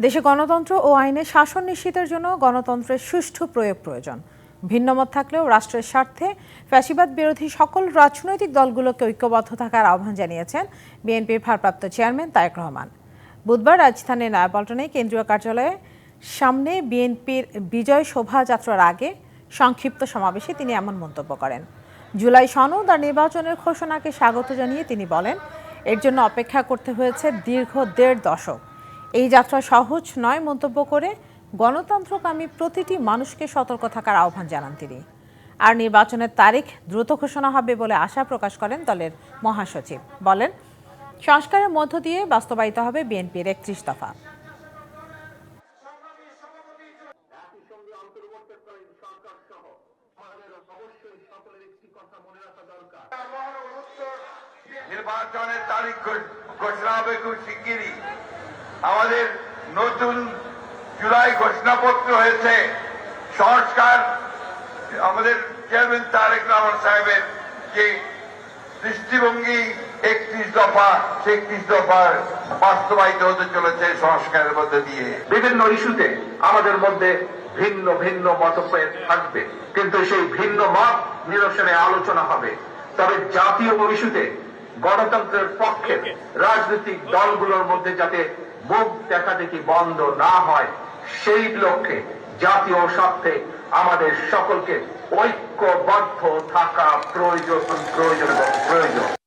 দেশে গণতন্ত্র ও আইনের শাসন নিশ্চিতের জন্য গণতন্ত্রের সুষ্ঠু প্রয়োগ প্রয়োজন। ভিন্নমত থাকলেও রাষ্ট্রের স্বার্থে ফ্যাসিবাদ বিরোধী সকল রাজনৈতিক দলগুলোকে ঐক্যবদ্ধ থাকার আহ্বান জানিয়েছেন বিএনপির ভারপ্রাপ্ত চেয়ারম্যান তারেক রহমান। বুধবার রাজধানীর নয়াপল্টনে কেন্দ্রীয় কার্যালয়ে সামনে বিএনপির বিজয় শোভাযাত্রার আগে সংক্ষিপ্ত সমাবেশে তিনি এমন মন্তব্য করেন। জুলাই সনদ আর নির্বাচনের ঘোষণাকে স্বাগত জানিয়ে তিনি বলেন, এর জন্য অপেক্ষা করতে হয়েছে দীর্ঘ ১.৫ দশক। এই যাত্রা সহজ নয় মন্তব্য করে গণতন্ত্রকামী প্রতিটি মানুষকে সতর্ক থাকার আহ্বান জানান তিনি। আর নির্বাচনের তারিখ দ্রুত ঘোষণা হবে বলে আশা প্রকাশ করেন দলের মহাসচিব। বলেন, সংস্কারের মধ্য দিয়ে বাস্তবায়িত হবে বিএনপির ৩১ দফা। নির্বাচনের তারিখ ঘোষণা হবে খুব শিগগিরই। আমাদের নতুন জুলাই ঘোষণাপত্র হয়েছে। সংস্কার আমাদের চেয়ারম্যান তারেক রহমান সাহেবের যে দৃষ্টিভঙ্গি ৩১ দফা, সেই ৩১ দফার বাস্তবায়িত হতে চলেছে সংস্কারের মধ্যে দিয়ে। বিভিন্ন ইস্যুতে আমাদের মধ্যে ভিন্ন ভিন্ন মতভেদ থাকবে, কিন্তু সেই ভিন্ন মত নিরসনে আলোচনা হবে। তবে জাতীয় ইস্যুতে গণতন্ত্রের পক্ষে রাজনৈতিক দলগুলোর মধ্যে যাতে মুখ দেখাদেখি বন্ধ না হয়, সেই লক্ষ্যে জাতীয় স্বার্থে আমাদের সকলকে ঐক্যবদ্ধ থাকা প্রয়োজন।